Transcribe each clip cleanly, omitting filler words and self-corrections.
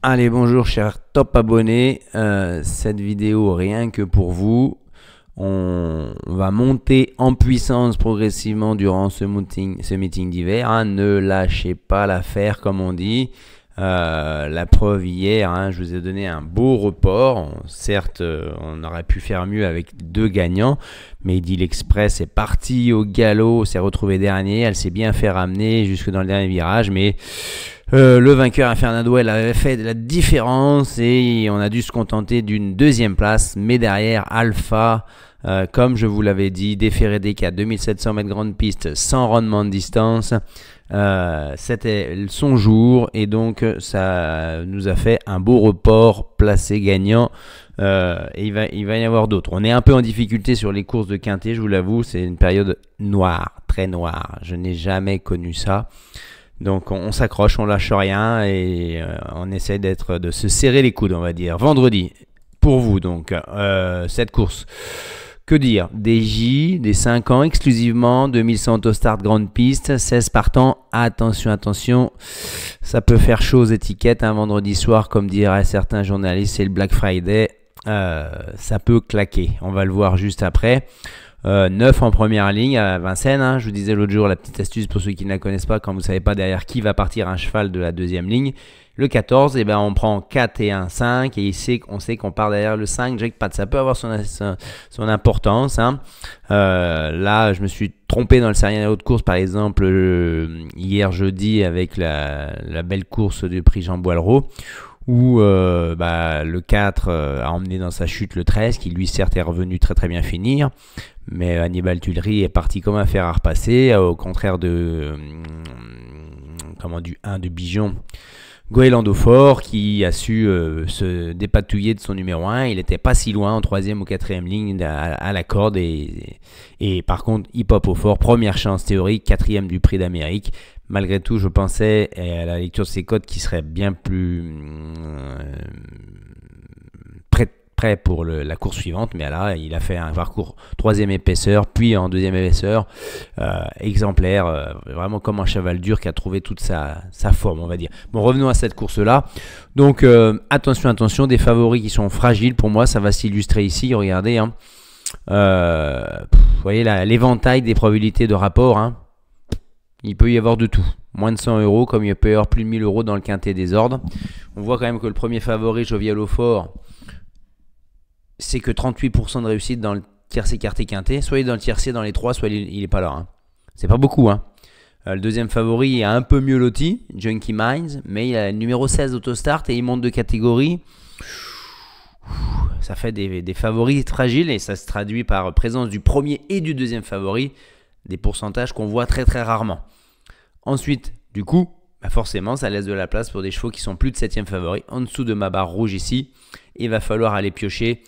Allez, bonjour chers top abonnés, cette vidéo rien que pour vous. On va monter en puissance progressivement durant ce meeting d'hiver, hein. Ne lâchez pas l'affaire comme on dit. La preuve hier, hein, je vous ai donné un beau report. Certes, on aurait pu faire mieux avec deux gagnants, mais Deal Express est parti au galop, s'est retrouvé dernier. Elle s'est bien fait ramener jusque dans le dernier virage, mais le vainqueur Fernando, elle avait fait de la différence et on a dû se contenter d'une deuxième place. Mais derrière, Alpha, comme je vous l'avais dit, déféré des 4, 2700 mètres grande piste, sans rendement de distance. C'était son jour et donc ça nous a fait un beau report placé gagnant. Et il va y avoir d'autres. On est un peu en difficulté sur les courses de quintet, je vous l'avoue, c'est une période noire, très noire. Je n'ai jamais connu ça. Donc on s'accroche, on lâche rien et on essaie de se serrer les coudes, on va dire. Vendredi, pour vous donc, cette course. Que dire? Des J, des 5 ans exclusivement, 2100 autostart grande piste, 16 partants. Attention, attention, ça peut faire chaud aux étiquettes un vendredi soir, comme diraient certains journalistes, c'est le Black Friday. Ça peut claquer, on va le voir juste après. 9 en première ligne à Vincennes, hein. Je vous disais l'autre jour la petite astuce pour ceux qui ne la connaissent pas, quand vous ne savez pas derrière qui va partir un cheval de la deuxième ligne. Le 14, eh ben, on prend 4 et 1, 5 et on sait qu'on part derrière le 5, jackpot. Ça peut avoir son importance, hein. Là, je me suis trompé dans le scénario de course, par exemple, hier jeudi avec la belle course du prix Jean Boileau, où le 4 a emmené dans sa chute le 13, qui lui certes est revenu très très bien finir, mais Hannibal Tuileries est parti comme un fer à repasser, au contraire du 1 de Bijon, Goélando Fort, qui a su se dépatouiller de son numéro 1. Il n'était pas si loin en 3e ou 4e ligne à la corde, et par contre Hip Hop au fort, première chance théorique, 4e du prix d'Amérique. Malgré tout, je pensais, à la lecture de ses codes, qu'il serait bien plus prêt pour la course suivante. Mais là, il a fait un parcours 3e épaisseur, puis en 2e épaisseur, exemplaire, vraiment comme un cheval dur qui a trouvé toute sa forme, on va dire. Bon, revenons à cette course-là. Donc, attention, attention, des favoris qui sont fragiles. Pour moi, ça va s'illustrer ici, regardez, hein. Vous voyez l'éventail des probabilités de rapport, hein. Il peut y avoir de tout, moins de 100 euros, comme il peut y avoir plus de 1000 euros dans le quintet des ordres. On voit quand même que le premier favori, Jovial au fort, c'est que 38% de réussite dans le tiercé quarté quintet. Soit il est dans le tiercé dans les 3, soit il n'est pas là, hein. C'est pas beaucoup, hein. Le deuxième favori est un peu mieux loti, Junkie Minds, mais il a le numéro 16 autostart et il monte de catégorie. Ça fait des favoris fragiles et ça se traduit par présence du premier et du deuxième favori, des pourcentages qu'on voit très très rarement. Ensuite, du coup, forcément, ça laisse de la place pour des chevaux qui sont plus de 7e favori. En dessous de ma barre rouge ici, il va falloir aller piocher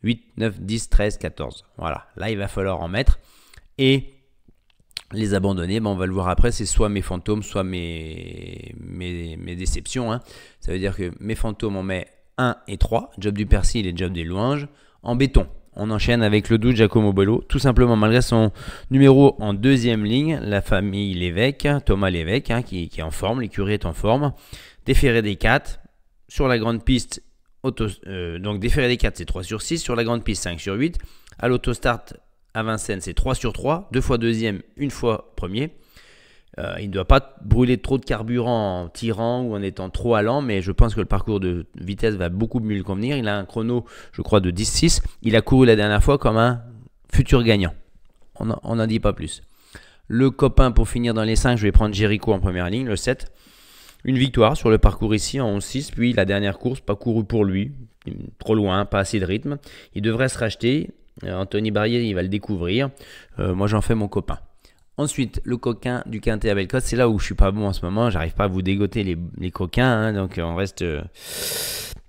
8, 9, 10, 13, 14. Voilà, là, il va falloir en mettre. Et les abandonnés, on va le voir après, c'est soit mes fantômes, soit mes déceptions, hein. Ça veut dire que mes fantômes, on met 1 et 3, Job du Persil et Job des Louanges, en béton. On enchaîne avec le 12 Giacomo Bello, tout simplement malgré son numéro en 2e ligne, la famille Lévesque, Thomas Lévesque, hein, qui est en forme, l'écurie est en forme. Déféré des 4, sur la grande piste, donc déféré des 4 c'est 3 sur 6, sur la grande piste 5 sur 8, à l'autostart à Vincennes c'est 3 sur 3, 2 fois deuxième, 1 fois premier. Il ne doit pas brûler trop de carburant en tirant ou en étant trop allant, mais je pense que le parcours de vitesse va beaucoup mieux le convenir. Il a un chrono, je crois, de 10-6. Il a couru la dernière fois comme un futur gagnant. On n'en dit pas plus. Le copain, pour finir dans les 5, je vais prendre Jericho en première ligne, le 7. Une victoire sur le parcours ici en 11-6, puis la dernière course, pas couru pour lui. Trop loin, pas assez de rythme. Il devrait se racheter. Anthony Barrier, il va le découvrir. Moi, j'en fais mon copain. Ensuite, le coquin du quintet à Bellecote, c'est là où je suis pas bon en ce moment. J'arrive pas à vous dégoter les coquins, hein, donc on reste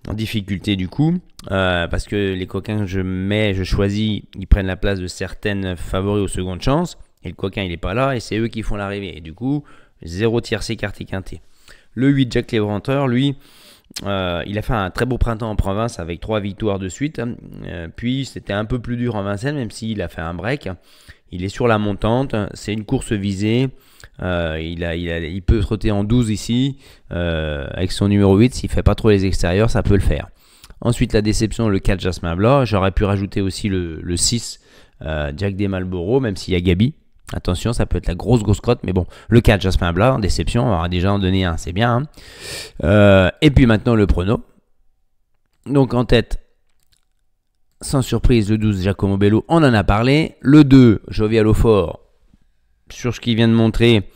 en difficulté du coup. Parce que les coquins que je choisis, ils prennent la place de certaines favoris aux secondes chances. Et le coquin, il est pas là et c'est eux qui font l'arrivée. Et du coup, 0 tiercé quarté quintet. Le 8, Jack Léventreur, lui, il a fait un très beau printemps en province avec 3 victoires de suite. Puis c'était un peu plus dur en Vincennes, même s'il a fait un break. Il est sur la montante, c'est une course visée. Il peut trotter en 12 ici. Avec son numéro 8, s'il ne fait pas trop les extérieurs, ça peut le faire. Ensuite, la déception, le 4 Jasmin Blanc. J'aurais pu rajouter aussi le 6 Jack des Marlboro, même s'il y a Gabi. Attention, ça peut être la grosse cote, mais bon, le 4 Jasmin Blanc, déception, on va déjà en donner un, c'est bien. Et puis maintenant, le prono. Donc en tête, sans surprise, le 12 Giacomo Bello, on en a parlé. Le 2, Jovial au fort, sur ce qu'il vient de montrer,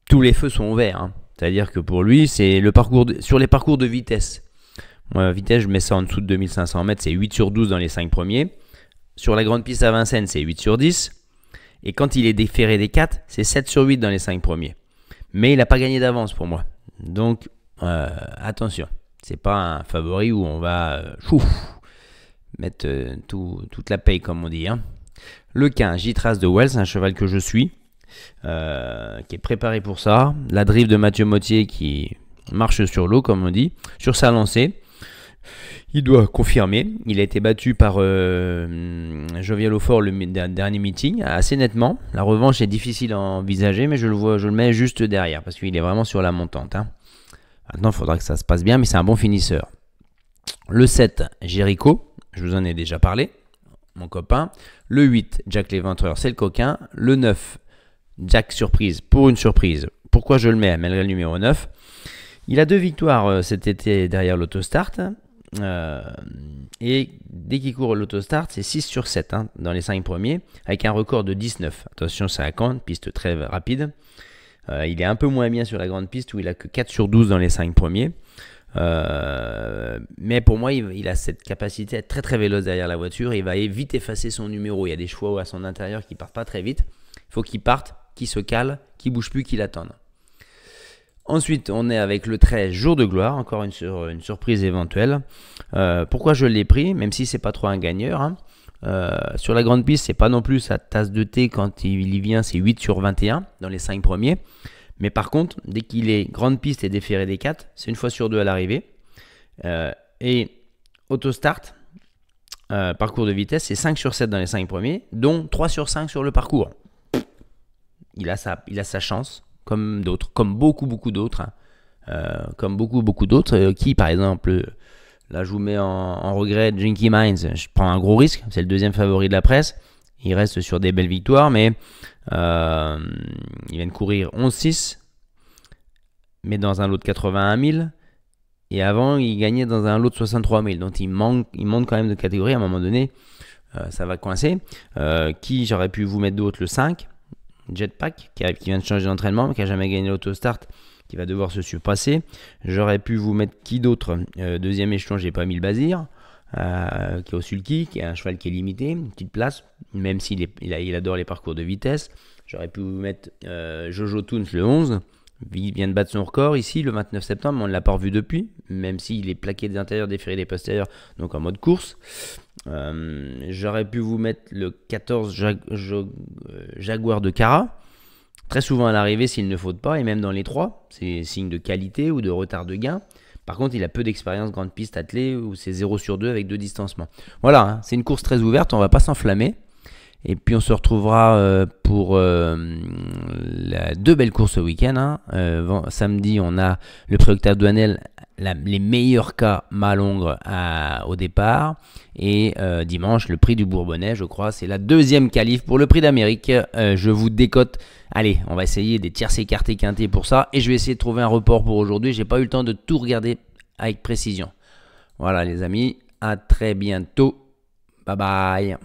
tous les feux sont ouverts. Hein. C'est-à-dire que pour lui, c'est le parcours sur les parcours de vitesse. Moi, vitesse, je mets ça en dessous de 2500 mètres, c'est 8 sur 12 dans les 5 premiers. Sur la grande piste à Vincennes, c'est 8 sur 10. Et quand il est déféré des 4, c'est 7 sur 8 dans les 5 premiers. Mais il n'a pas gagné d'avance pour moi. Donc, attention. C'est pas un favori où on va mettre toute la paye, comme on dit. Hein. Le 15, J-Trace de Wells, un cheval que je suis, qui est préparé pour ça. La drive de Mathieu Mottier qui marche sur l'eau, comme on dit, sur sa lancée. Il doit confirmer. Il a été battu par Jovial au fort le dernier meeting assez nettement. La revanche est difficile à envisager, mais je le mets juste derrière parce qu'il est vraiment sur la montante. Hein. Maintenant, il faudra que ça se passe bien, mais c'est un bon finisseur. Le 7, Jericho, je vous en ai déjà parlé, mon copain. Le 8, Jack l'Éventreur, c'est le coquin. Le 9, Jack Surprise, pour une surprise. Pourquoi je le mets malgré le numéro 9 ? Il a 2 victoires cet été derrière l'autostart. Et dès qu'il court l'autostart, c'est 6 sur 7 hein, dans les 5 premiers, avec un record de 19. Attention, c'est à Caen, piste très rapide. Il est un peu moins bien sur la grande piste où il a que 4 sur 12 dans les 5 premiers. Mais pour moi, il a cette capacité à être très très véloce derrière la voiture. Il va vite effacer son numéro. Il y a des chevaux à son intérieur qui partent pas très vite. Il faut qu'ils partent, qu'ils se calent, qu'ils bougent plus, qu'ils attendent. Ensuite, on est avec le 13, Jour de gloire, encore une surprise éventuelle. Pourquoi je l'ai pris, même si c'est pas trop un gagneur. Hein. Sur la grande piste, c'est pas non plus sa tasse de thé quand il y vient, c'est 8 sur 21 dans les 5 premiers. Mais par contre, dès qu'il est grande piste et déféré des 4, c'est une fois sur 2 à l'arrivée. Et autostart, parcours de vitesse, c'est 5 sur 7 dans les 5 premiers, dont 3 sur 5 sur le parcours. Il a sa chance. Comme d'autres, comme beaucoup d'autres, hein. Qui par exemple, là je vous mets en regret Jinky Mines, je prends un gros risque, c'est le deuxième favori de la presse, il reste sur des belles victoires, mais il vient de courir 11-6, mais dans un lot de 81 000, et avant il gagnait dans un lot de 63 000, donc il monte quand même de catégorie, à un moment donné, ça va coincer. Qui j'aurais pu vous mettre d'autres, le 5, Jetpack, qui vient de changer d'entraînement, mais qui n'a jamais gagné l'autostart, qui va devoir se surpasser. J'aurais pu vous mettre qui d'autre, deuxième échelon, j'ai pas mis le Bazir, qui est au Sulky, qui est un cheval qui est limité, une petite place, même s'il il adore les parcours de vitesse. J'aurais pu vous mettre Jojo Toons, le 11, il vient de battre son record ici, le 29 septembre, on ne l'a pas revu depuis, même s'il est plaqué des intérieurs, déféré des postérieurs, donc en mode course. J'aurais pu vous mettre le 14 Jaguar de Cara, très souvent à l'arrivée s'il ne faute pas, et même dans les 3, c'est signe de qualité ou de retard de gain. Par contre, il a peu d'expérience grande piste attelée où c'est 0 sur 2 avec 2 distancements. Voilà, hein, c'est une course très ouverte, on ne va pas s'enflammer. Et puis on se retrouvera pour 2 belles courses ce week-end. Hein. Samedi, on a le Préoctave Douanel, les meilleurs cas Malongre au départ. Et dimanche, le prix du Bourbonnais, je crois, c'est la 2e qualif pour le prix d'Amérique. Je vous décote. Allez, on va essayer des tierces écartés quintés pour ça. Et je vais essayer de trouver un report pour aujourd'hui. J'ai pas eu le temps de tout regarder avec précision. Voilà les amis, à très bientôt. Bye bye.